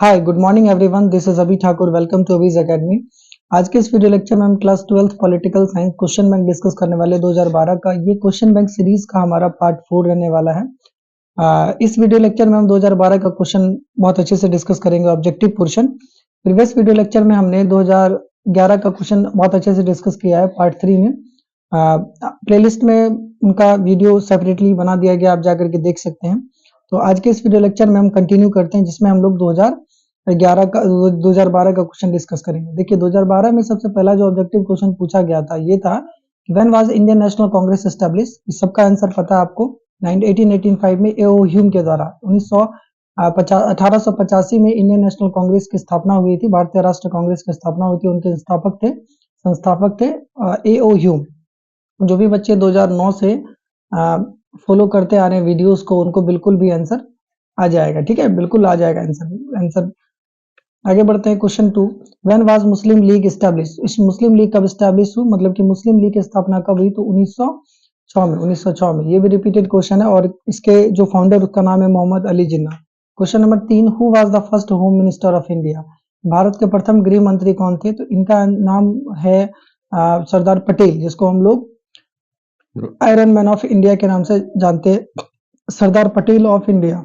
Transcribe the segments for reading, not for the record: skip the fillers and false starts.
Hi good morning everyone, this is Abhi Thakur. Welcome to अवीज academy. आज के इस वीडियो लेक्चर में हम class 12th political science question bank discuss करने वाले 2012 का। ये क्वेश्चन बैंक सीरीज का हमारा पार्ट 4 रहने वाला है। इस वीडियो लेक्चर में हम 2012 का क्वेश्चन बहुत अच्छे से डिस्कस करेंगे, objective portion. Previous video lecture में हमने 2011 का क्वेश्चन बहुत अच्छे से डिस्कस किया है पार्ट 3 में। प्लेलिस्ट में उनका वीडियो सेपरेटली बना दिया गया, आप जाकर के देख सकते हैं। तो आज के इस वीडियो लेक्चर में हम कंटिन्यू करते हैं, जिसमें हम लोग 2012 का क्वेश्चन डिस्कस करेंगे। देखिए 2012 में सबसे पहला जो ऑब्जेक्टिव क्वेश्चन पूछा गया था ये था, when was Indian national Congress establish. इस सबका आंसर पता है आपको। 1885 में एओ ह्यूम के द्वारा 1885 में इंडियन नेशनल कांग्रेस की स्थापना हुई थी। भारतीय राष्ट्र कांग्रेस की स्थापना हुई थी। उनके संस्थापक थे एओ ह्यूम। जो भी बच्चे 2009 से फॉलो करते आ रहे हैं वीडियोस को, उनको बिल्कुल भी आंसर आ जाएगा। ठीक है, बिल्कुल आ जाएगा आंसर। आगे बढ़ते हैं question 2। When was Muslim league establish. इस मुस्लिम लीग कब एस्टैब्लिश हुई, मतलब कि मुस्लिम लीग की स्थापना कब हुई? तो 1906 में। ये भी रिपीटेड क्वेश्चन है और इसके जो फाउंडर उसका नाम है Mohammad Ali Jinnah. Question number 3, who was the first home minister of India. Bharat के प्रथम गृह मंत्री कौन थे? तो इनका नाम है सरदार पटेल, जिसको हम लोग आयरन मैन ऑफ इंडिया के नाम से जानते हैं, सरदार पटेल ऑफ इंडिया।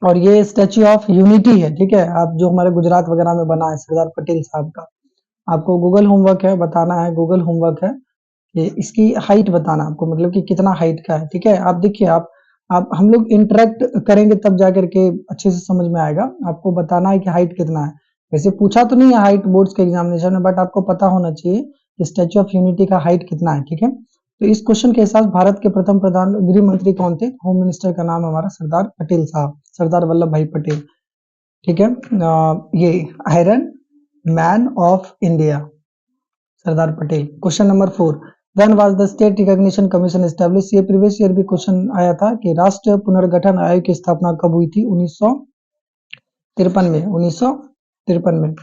और ये स्टैच्यू ऑफ यूनिटी है। ठीक है, आप जो हमारे गुजरात वगैरह में बना है सरदार पटेल साहब का। आपको गूगल होमवर्क है, बताना है, गूगल होमवर्क है कि इसकी हाइट बताना आपको, मतलब कि कितना हाइट का है। ठीक है, आप देखिए, आप हम लोग इंटरेक्ट करेंगे तब जाकर के अच्छे से समझ में आएगा। आपको बताना है कि हाइट कितना है। वैसे पूछा तो नहीं है हाइट बोर्ड्स के एग्जामिनेशन में, बट आपको पता होना चाहिए कि स्टैच्यू ऑफ यूनिटी का हाइट कितना है। ठीक है, तो इस क्वेश्चन के हिसाब भारत के प्रथम प्रधान गृह मंत्री कौन थे? होम मिनिस्टर का नाम हमारा सरदार पटेल साहब, सरदार वल्लभ भाई पटेल। ठीक है, ये iron man of India Sardar Patel. Question number 4, when was the state recognition commission establish. ये प्रीवियस ईयर भी क्वेश्चन आया था कि राष्ट्रीय पुनर्गठन आयोग की स्थापना कब हुई थी? 1953 में। 1953 में।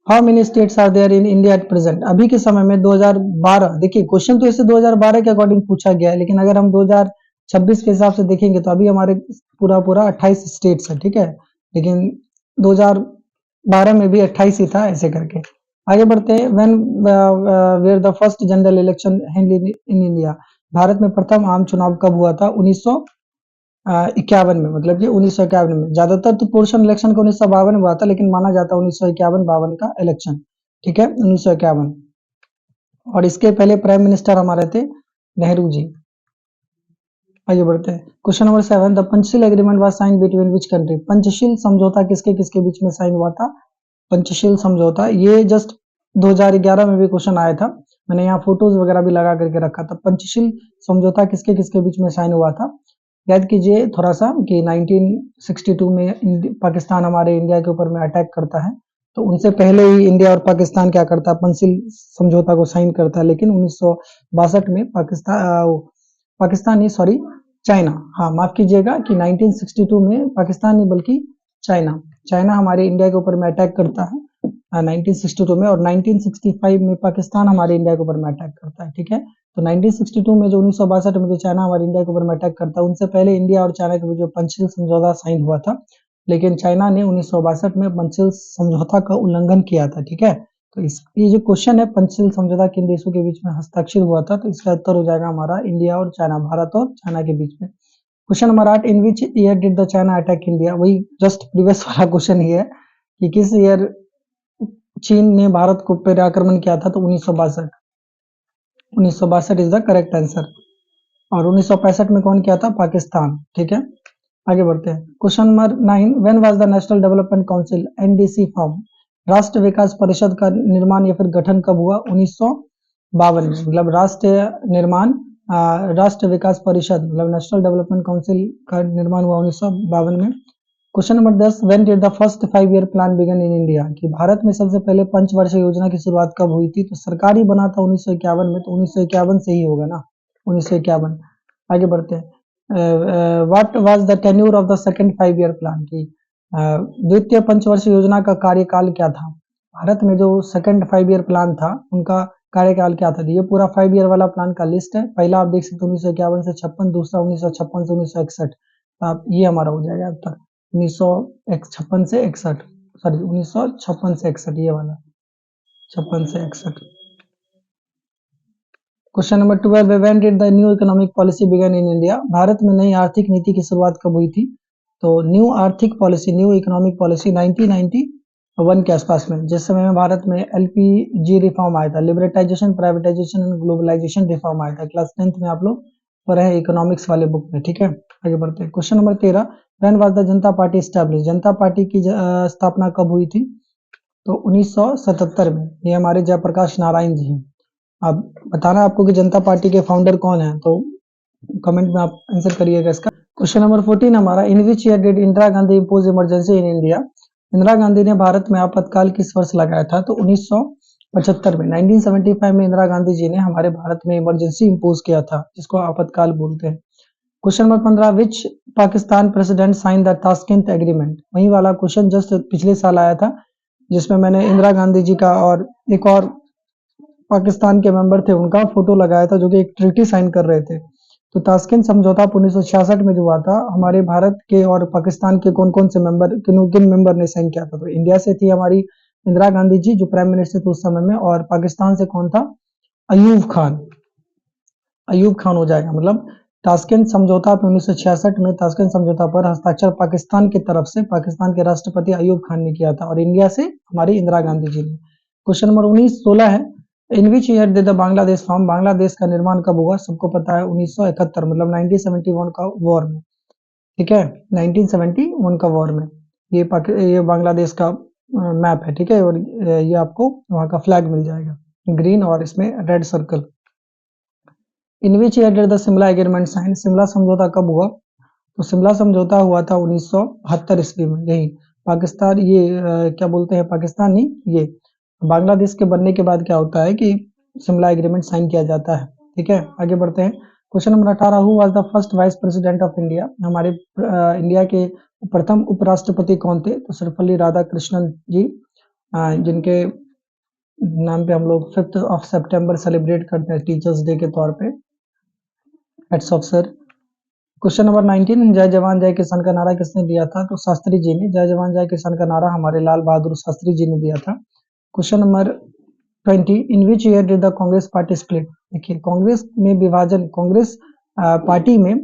How many states are there in India at present. अभी के समय में 2012। देखिए क्वेश्चन तो इसे 2012 के अकॉर्डिंग पूछा गया है, लेकिन अगर हम 2026 के हिसाब से देखेंगे तो अभी हमारे पूरा 28 स्टेट्स है। ठीक है, लेकिन 2012 में भी 28 ही था, ऐसे करके। आगे बढ़ते हैं। When were the first general election held in India. Bharat में प्रथम आम चुनाव कब हुआ था? 1951 में, मतलब कि 1951 में। ज्यादातर तो पोर्शन इलेक्शन का 1952 में हुआ था, लेकिन माना जाता है 1951-52 का इलेक्शन। ठीक है, 1951। और इसके पहले प्राइम मिनिस्टर हमारे थे नेहरू जी। आगे बढ़ते हैं। Question number 7, the Panchsheel agreement was sign between which country. Panchsheel समझौता किसके किसके बीच में साइन हुआ था? पंचशील समझौता, ये जस्ट 2011 में भी क्वेश्चन आया था। मैंने यहाँ फोटोज वगैरह भी लगा करके रखा था। पंचशील समझौता किसके किसके बीच में साइन हुआ था? याद कीजिए थोड़ा सा कि 1962 में पाकिस्तान हमारे इंडिया के ऊपर में अटैक करता है, तो उनसे पहले ही इंडिया और पाकिस्तान क्या करता है? पंचशील समझौता को साइन करता है। लेकिन 1962 में पाकिस्तान नहीं, सॉरी, चाइना, हाँ माफ कीजिएगा, कि 1962 में पाकिस्तान नहीं बल्कि चाइना हमारे इंडिया के ऊपर में अटैक करता है 1962 में। और 1965 में पाकिस्तान हमारे इंडिया के ऊपर में अटैक करता है। ठीक है, तो 1962 में जो 1962 में जो चाइना हमारे इंडिया के ऊपर में अटैक करता है, उनसे पहले इंडिया और चाइना के बीच जो पंचशील समझौता साइन हुआ था, लेकिन चाइना ने 1962 में पंचशील समझौता का उल्लंघन किया था। ठीक है, तो ये जो क्वेश्चन है, पंचशील समझौता किन देशों के बीच में हस्ताक्षर हुआ था, तो इसका उत्तर हो जाएगा हमारा इंडिया और चाइना, भारत और चाइना के बीच में। Question number 8, in which year did the China attack India. वही जस्ट प्रीवियस वाला क्वेश्चन ही है कि किस ईयर चीन ने भारत को पर आक्रमण किया था? तो 1962। 1962 इज द करेक्ट आंसर। और 1965 में कौन किया था? पाकिस्तान। ठीक है, आगे बढ़ते हैं। Question number 9, when was the national development council NDC form. राष्ट्र विकास परिषद का निर्माण या फिर गठन कब हुआ? 1952 में। मतलब राष्ट्र विकास परिषद, मतलब नेशनल डेवलपमेंट काउंसिल का निर्माण हुआ 1952 में। Question number 10, when did the first 5 year plan began in India. कि भारत में सबसे पहले पंचवर्षीय योजना की शुरुआत कब हुई थी? तो सरकार ही बना था 1951 में, तो 1951 से ही होगा ना, 1951। आगे बढ़ते हैं। What was the tenure of the second 5 year plan. की द्वितीय पंचवर्षीय योजना का कार्यकाल क्या था? भारत में जो सेकंड 5 ईयर प्लान था, उनका कार्यकाल क्या था? ये पूरा 5 ईयर वाला प्लान का लिस्ट है। पहला आप देख सकते हो 1951 से 56, दूसरा 1956 से 1961। आप ये हमारा हो जाएगा उत्तर। 1956 से 61, सॉरी 1956 से 61, ये वाला 56 से 61। Question number 12, when did the new economic policy began in India? Bharat में नई आर्थिक नीति की शुरुआत कब हुई थी? तो न्यू आर्थिक पॉलिसी, न्यू इकोनॉमिक पॉलिसी 1991 के आसपास में, जिस समय में भारत में एलपीजी रिफॉर्म आया था, लिबरेटाइजेशन, प्राइवेटाइजेशन एंड ग्लोबलाइजेशन रिफॉर्म आया था। क्लास 10th में आप लोग पढ़े हैं इकोनॉमिक्स वाले बुक में, ठीक है। आगे बढ़ते हैं। Question number 13, when was the Janata party establish? Janata party की स्थापना कब हुई थी? तो 1977 में। ये हमारे जयप्रकाश नारायण जी हैं। अब बताना आपको कि जनता पार्टी के फाउंडर कौन है, तो कमेंट में आप आंसर करिएगा इसका। क्वेश्चन नंबर 14 हमारा, in which year did Indira Gandhi impose emergency in India? Indira Gandhi ने भारत में आपातकाल किस वर्ष लगाया था? तो 1975 में। 1975 में इंदिरा गांधी जी ने हमारे भारत में इमरजेंसी इम्पोज किया था, जिसको आपातकाल बोलते हैं। Question number 15, which Pakistan president sign the Tashkent agreement? वही वाला क्वेश्चन जस्ट पिछले साल आया था, जिसमें मैंने इंदिरा गांधी जी का और एक और पाकिस्तान के मेंबर थे उनका फोटो लगाया था, जो कि एक ट्रीटी साइन कर रहे थे। तो ताशकंद समझौता 1966 में जो हुआ था, हमारे भारत के और पाकिस्तान के कौन कौन से मेंबर, किन मेंबर ने साइन किया था? तो इंडिया से थी हमारी इंदिरा गांधी जी, जो प्राइम मिनिस्टर थे उस समय में, और पाकिस्तान से कौन था? अयूब खान। अयूब खान हो जाएगा, मतलब ताशकंद समझौता पे 1966 में ताशकंद समझौता पर हस्ताक्षर पाकिस्तान की तरफ से पाकिस्तान के राष्ट्रपति अयूब खान ने किया था, और इंडिया से हमारी इंदिरा गांधी जी ने। क्वेश्चन नंबर 16 है, in which year did the Bangladesh form? Bangladesh का निर्माण कब हुआ? सबको पता है 1971, मतलब 1971 का वॉर में, ठीक है। 1971 का वॉर में ये बांग्लादेश का मैप है, ठीक है, और ये आपको वहां का फ्लैग मिल जाएगा, ग्रीन और इसमें red circle. In which year did the Shimla agreement sign? Shimla समझौता कब हुआ? तो शिमला समझौता हुआ था 1972 ईस्वी में। यही पाकिस्तान, ये क्या बोलते हैं, पाकिस्तान नहीं, ये बांग्लादेश के बनने के बाद क्या होता है कि शिमला एग्रीमेंट साइन किया जाता है, ठीक है। आगे बढ़ते हैं। Question number 18, who was the first vice president of India? हमारे इंडिया के प्रथम उपराष्ट्रपति कौन थे? तो सर्वपल्ली राधाकृष्णन जी, जिनके नाम पे हम लोग 5th ऑफ सितंबर सेलिब्रेट करते हैं टीचर्स डे के तौर पे। Heads of sir. Question number 19, जय जवान जय किसान का नारा किसने दिया था? तो शास्त्री जी ने। जय जवान जय किसान का नारा हमारे लाल बहादुर शास्त्री जी ने दिया था। Question number 20, in which year did the Congress party split? देखिए, कांग्रेस में विभाजन, कांग्रेस पार्टी में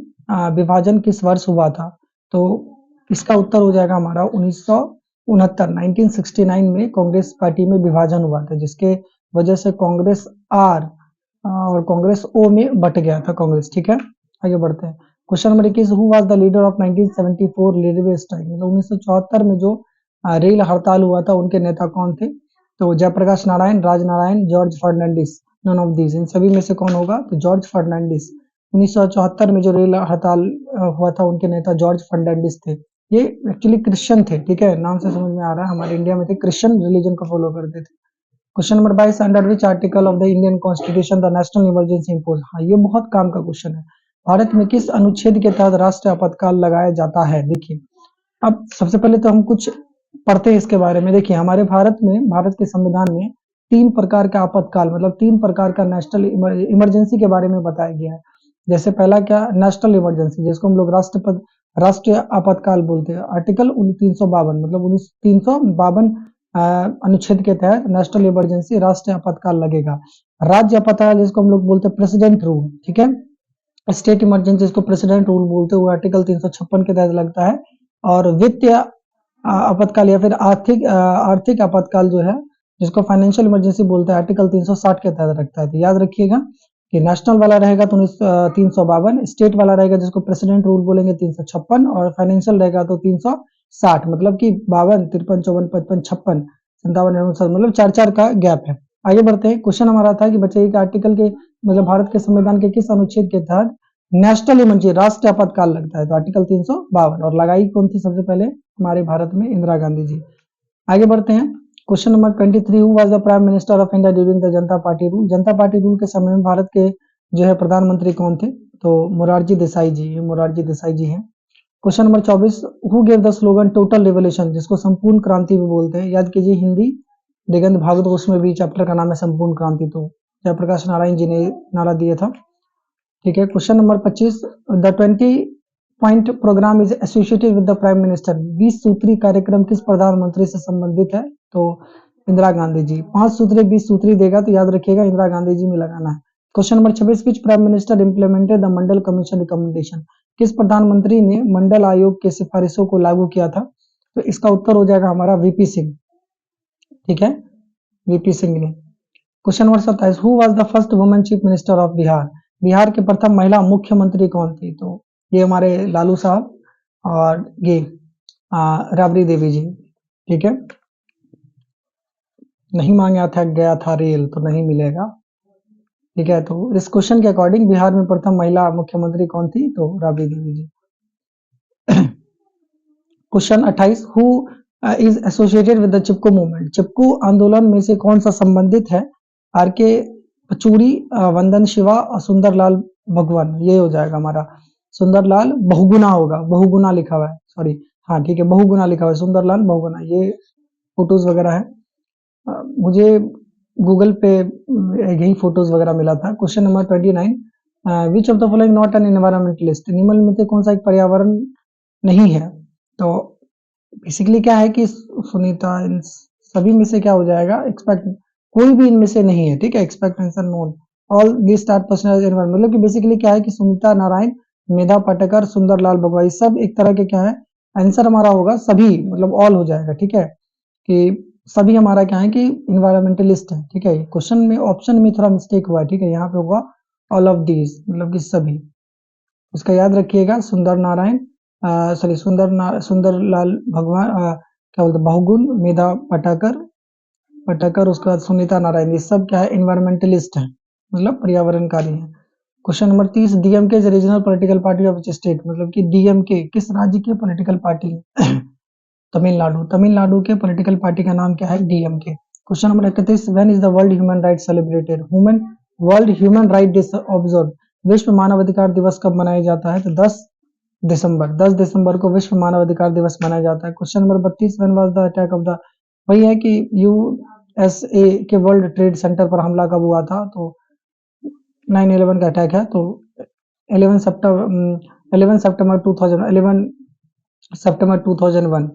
विभाजन किस वर्ष हुआ था? तो इसका उत्तर हो जाएगा हमारा 1969, 1969 में कांग्रेस पार्टी में विभाजन हुआ था, जिसके वजह से कांग्रेस आर और कांग्रेस ओ में बट गया था कांग्रेस, ठीक है। आगे बढ़ते हैं। Question number 21, who was the leader of 1974 railway strike? मतलब 1974 में जो रेल हड़ताल हुआ था, उनके नेता कौन थे? तो Jayaprakash Narayan, Rajnarayan, George Fernandes, none of these, इन सभी में से कौन होगा? तो जॉर्ज फर्नांडिस। 1974 में जो रेल हड़ताल हुआ था, उनके नेता जॉर्ज फर्नांडिस थे। ये एक्चुअली क्रिश्चियन थे, ठीक है, नाम से समझ में आ रहा है, हमारे इंडिया में थे, क्रिश्चियन रिलीजन को फॉलो करते थे। Question number 22, under which article of the Indian constitution the national emergency impose? हाँ, ये बहुत काम का क्वेश्चन है। भारत में किस अनुच्छेद के तहत राष्ट्रीय आपातकाल लगाया जाता है? देखिए, अब सबसे पहले तो हम कुछ पढ़ते हैं इसके बारे में। देखिए, हमारे भारत में, भारत के संविधान में 3 प्रकार का आपातकाल, मतलब 3 प्रकार का नेशनल इमरजेंसी के बारे में बताया गया है। जैसे पहला क्या, नेशनल इमरजेंसी, जिसको हम लोग राष्ट्रीय आपातकाल बोलते हैं। आर्टिकल 352, मतलब 352 अनुच्छेद के तहत नेशनल इमरजेंसी, राष्ट्रीय आपातकाल लगेगा। राज्य आपातकाल, जिसको हम लोग बोलते हैं प्रेसिडेंट रूल, ठीक है। स्टेट इमरजेंसी, जिसको प्रेसिडेंट रूल बोलते हुए आर्टिकल 356 के तहत लगता है। और वित्तीय आपातकाल या फिर आर्थिक आपातकाल जो है, जिसको फाइनेंशियल इमरजेंसी बोलते हैं, आर्टिकल 360 के तहत रखता है। तो याद रखिएगा कि नेशनल वाला रहेगा तो 352, स्टेट वाला रहेगा जिसको प्रेसिडेंट रूल बोलेंगे 356, और फाइनेंशियल रहेगा तो 360, मतलब कि 52, 53, 54, 55, 56, 57, 59, मतलब 4-4 का गैप है। आगे बढ़ते हैं। क्वेश्चन हमारा था कि बच्चे के आर्टिकल के, मतलब भारत के संविधान के किस अनुच्छेद के तहत नेशनल इमरजेंसी, राष्ट्रीय आपातकाल लगता है? तो आर्टिकल 352, और लगाई कौन थी सबसे पहले? हमारे भारत में इंदिरा गांधी जी। आगे बढ़ते हैं। Question number 23, who was the prime minister of India during the Janata party rule? Janata party rule के समय में भारत के जो है प्रधानमंत्री कौन थे? तो मोरारजी देसाई जी, मोरारजी देसाई जी हैं। Question number 24, who gave the slogan total revolution? जिसको संपूर्ण क्रांति भी बोलते हैं। याद कीजिए, हिंदी दिगंत भागवत, उसमें भी चैप्टर का नाम है संपूर्ण क्रांति, तो जयप्रकाश नारायण जी ने नारा दिया था, ठीक है। Question number 25, the 20 point program is associated with the prime minister? 20 सूत्री कार्यक्रम किस प्रधानमंत्री से संबंधित है? तो इंदिरा गांधी जी। 5 सूत्री 20 सूत्री देगा तो याद रखिएगा इंदिरा गांधी जी में लगाना है। Question number 26, which prime minister implemented the Mandal commission recommendation? किस प्रधानमंत्री ने मंडल आयोग के सिफारिशों को लागू किया था? तो इसका उत्तर हो जाएगा हमारा वीपी सिंह। ठीक है, वीपी सिंह ने। Question number 27, who was the first women chief minister of Bihar? Bihar के प्रथम महिला मुख्यमंत्री कौन थी? तो ये हमारे लालू साहब और ये राबड़ी देवी जी। ठीक है, नहीं मांगा था गया था रेल तो नहीं मिलेगा। ठीक है, तो इस क्वेश्चन के अकॉर्डिंग बिहार में प्रथम महिला मुख्यमंत्री कौन थी? तो Rabri Devi ji. Question 28, who is associated with the Chipko movement? Chipko आंदोलन में से कौन सा संबंधित है? आर के पचूरी, वंदन शिवा और सुंदरलाल भगवान। ये हो जाएगा हमारा सुंदरलाल बहुगुना होगा, बहुगुना लिखा हुआ है, सॉरी, हाँ ठीक है, बहुगुना लिखा हुआ है, सुंदरलाल बहुगुना। ये फोटोज वगैरह है, मुझे गूगल पे यही फोटोज वगैरह मिला था। Question number 29, which of the following not an environmentalist? निम्न में से कौन सा एक पर्यावरण नहीं है? तो बेसिकली क्या है कि सुनीता, इन सभी में से क्या हो जाएगा? एक्सपेक्ट, कोई भी इनमें से नहीं है। ठीक है, expect answer known all this start personal environment, मतलब कि बेसिकली क्या है कि सुनीता नारायण, मेधा पाटेकर, सुंदरलाल बगवाई, सब एक तरह के क्या है, आंसर हमारा होगा सभी, मतलब ऑल हो जाएगा। ठीक है, कि सभी हमारा क्या है कि इन्वायरमेंटलिस्ट है। ठीक है, क्वेश्चन में ऑप्शन में थोड़ा मिस्टेक हुआ है। ठीक है, यहाँ पे होगा ऑल ऑफ दीज, मतलब कि सभी। उसका याद रखिएगा, सुंदर नारायण, सॉरी सुंदरलाल भगवान, क्या बोलते बहुगुण, मेधा पाटेकर पाटेकर, उसके बाद सुनीता नारायण, ये सब क्या है, इन्वायरमेंटलिस्ट है, मतलब पर्यावरणकारी है। Question number 30, DMK regional political party of which state? मतलब कि डीएमके किस राज्य की पॉलिटिकल पार्टी है? तमिलनाडु। तमिलनाडु के पॉलिटिकल पार्टी का नाम क्या है? DMK. Question number 31, when is the world human right celebrated? World human right observe, विश्व मानवाधिकार दिवस कब मनाया जाता है? तो 10 दिसंबर को विश्व मानवाधिकार दिवस मनाया जाता है। Question number 32, when was the attack of the, वही है कि यूएसए के वर्ल्ड ट्रेड सेंटर पर हमला कब हुआ था? तो 9/11 का अटैक है, तो 11 सितंबर 2001।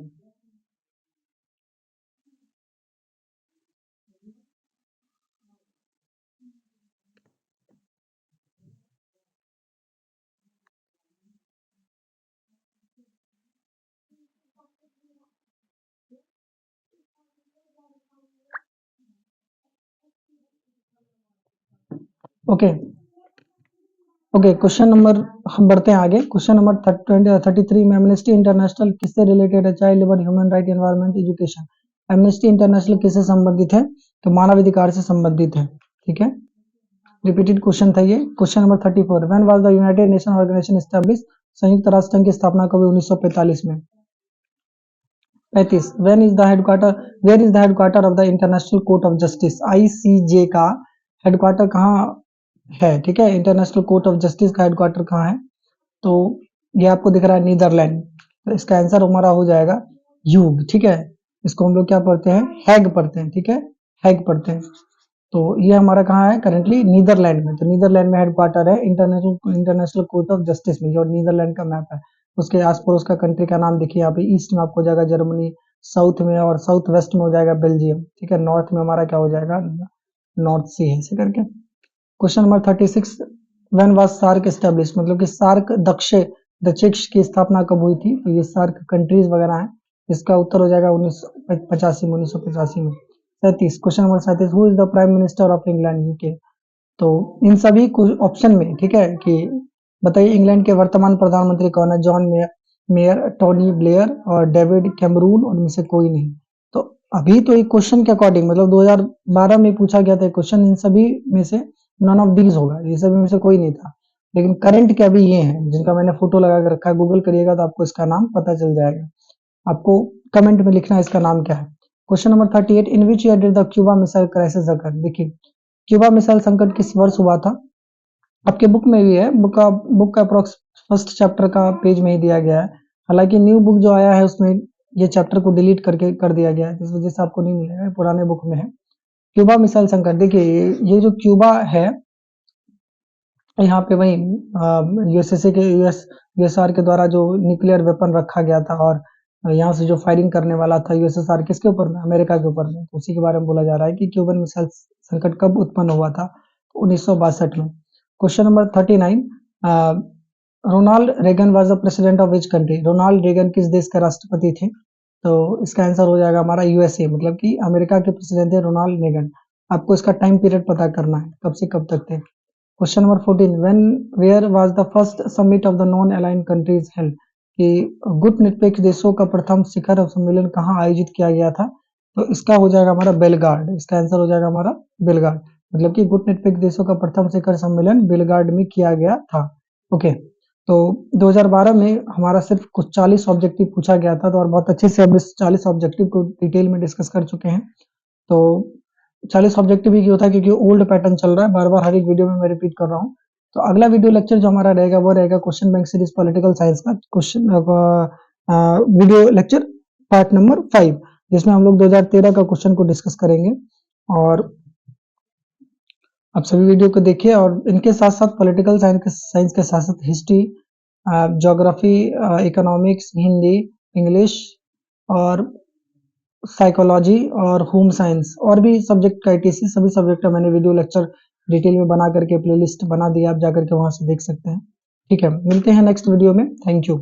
ओके ओके, क्वेश्चन नंबर, हम बढ़ते हैं आगे। क्वेश्चन नंबर 33 में एमनेस्टी इंटरनेशनल किससे रिलेटेड है? Child labour, human right, environment, education. Amnesty international किससे संबंधित है? तो मानवाधिकार से संबंधित है। ठीक है, रिपीटेड क्वेश्चन था ये। Question number 34, when was the United Nation Organization establish? संयुक्त राष्ट्र संघ की स्थापना कब हुई? 1945 में। 35, where is the headquarter of the International Court of Justice? ICJ का हेडक्वार्टर कहाँ है? ठीक है, इंटरनेशनल कोर्ट ऑफ जस्टिस का हेडक्वार्टर कहाँ है? तो ये आपको दिख रहा है नीदरलैंड, तो इसका आंसर हमारा हो जाएगा यूग। ठीक है, इसको हम लोग क्या पढ़ते हैं? हैग पढ़ते हैं। ठीक है, हैग पढ़ते हैं। तो ये हमारा कहाँ है? करेंटली नीदरलैंड में। तो नीदरलैंड में हेडक्वार्टर है इंटरनेशनल कोर्ट ऑफ जस्टिस में, जो नीदरलैंड का मैप है। उसके आस पड़ोस का कंट्री का नाम देखिए, यहाँ पे ईस्ट में आपको हो जाएगा जर्मनी, साउथ में और साउथ वेस्ट में हो जाएगा बेल्जियम। ठीक है, नॉर्थ में हमारा क्या हो जाएगा? नॉर्थ सी है, ऐसे करके। Question number 36, when was SAARC establish? मतलब कि सार्क दक्षिण की स्थापना कब हुई थी? तो ये सार्क कंट्रीज वगैरह हैं, इसका उत्तर हो जाएगा 1985 में। 37, question number 37, who is the prime minister of England UK? तो इन सभी ऑप्शन में, ठीक है, कि बताइए इंग्लैंड के वर्तमान प्रधानमंत्री कौन है? जॉन मेयर, टोनी ब्लेयर और डेविड कैमरून, उनमें से कोई नहीं। तो अभी तो एक क्वेश्चन के अकॉर्डिंग, मतलब 2012 में पूछा गया था क्वेश्चन, इन सभी में से नन ऑफ दीज होगा, ये सभी में से कोई नहीं था। लेकिन करंट के अभी ये हैं जिनका मैंने फोटो लगा के रखा है, गूगल करिएगा तो आपको इसका नाम पता चल जाएगा। आपको कमेंट में लिखना है इसका नाम क्या है। Question number 38, in which year did the Cuba missile crisis occur? देखिए, क्यूबा मिसाइल संकट किस वर्ष हुआ था? आपके बुक में भी है, बुक का अप्रोक्स फर्स्ट चैप्टर का पेज में ही दिया गया है। हालांकि न्यू बुक जो आया है उसमें ये चैप्टर को डिलीट करके कर दिया गया है, इस वजह से आपको नहीं मिलेगा, पुराने बुक में है। क्यूबा मिसाइल संकट, देखिए ये जो क्यूबा है, यहाँ पे वही यूएसएसए के यूएसआर के द्वारा जो न्यूक्लियर वेपन रखा गया था और यहाँ से जो फायरिंग करने वाला था यूएसएसआर किसके ऊपर में, अमेरिका के ऊपर में, तो उसी के बारे में बोला जा रहा है कि क्यूबन मिसाइल संकट कब उत्पन्न हुआ था, तो 1962 में। Question number 39, Ronald Reagan was the president of which country, Ronald Reagan किस देश के राष्ट्रपति थे, तो इसका आंसर हो जाएगा हमारा यूएसए, मतलब कि अमेरिका के प्रेसिडेंट थे रोनाल्ड रेगन। आपको इसका टाइम पीरियड पता करना है, कब से कब तक थे। Question number 14, where was the first summit of the non aligned countries held, कि गुट निरपेक्ष देशों का प्रथम शिखर सम्मेलन कहाँ आयोजित किया गया था, तो इसका हो जाएगा हमारा बेलगार्ड, इसका आंसर हो जाएगा हमारा बेलगार्ड, मतलब कि गुट निरपेक्ष देशों का प्रथम शिखर सम्मेलन बेलगार्ड में किया गया था। ओके, तो 2012 में हमारा सिर्फ कुछ 40 ऑब्जेक्टिव पूछा गया था, तो और बहुत अच्छे से हम इस 40 ऑब्जेक्टिव को डिटेल में डिस्कस कर चुके हैं। तो 40 ऑब्जेक्टिव ही क्यों था, क्योंकि ओल्ड पैटर्न चल रहा है, बार बार हर एक वीडियो में मैं रिपीट कर रहा हूँ। तो अगला वीडियो लेक्चर जो हमारा रहेगा वो रहेगा question bank series political science का question video lecture part number 5, जिसमें हम लोग 2013 का क्वेश्चन को डिस्कस करेंगे। और आप सभी वीडियो को देखिए, और इनके साथ साथ पॉलिटिकल साइंस के साथ साथ history, geography, economics, Hindi, English और साइकोलॉजी और होम साइंस और भी सब्जेक्ट का ईटीसी सभी सब्जेक्ट का मैंने वीडियो लेक्चर डिटेल में बना करके प्लेलिस्ट बना दिया, आप जाकर के वहां से देख सकते हैं। ठीक है, मिलते हैं नेक्स्ट वीडियो में। Thank you.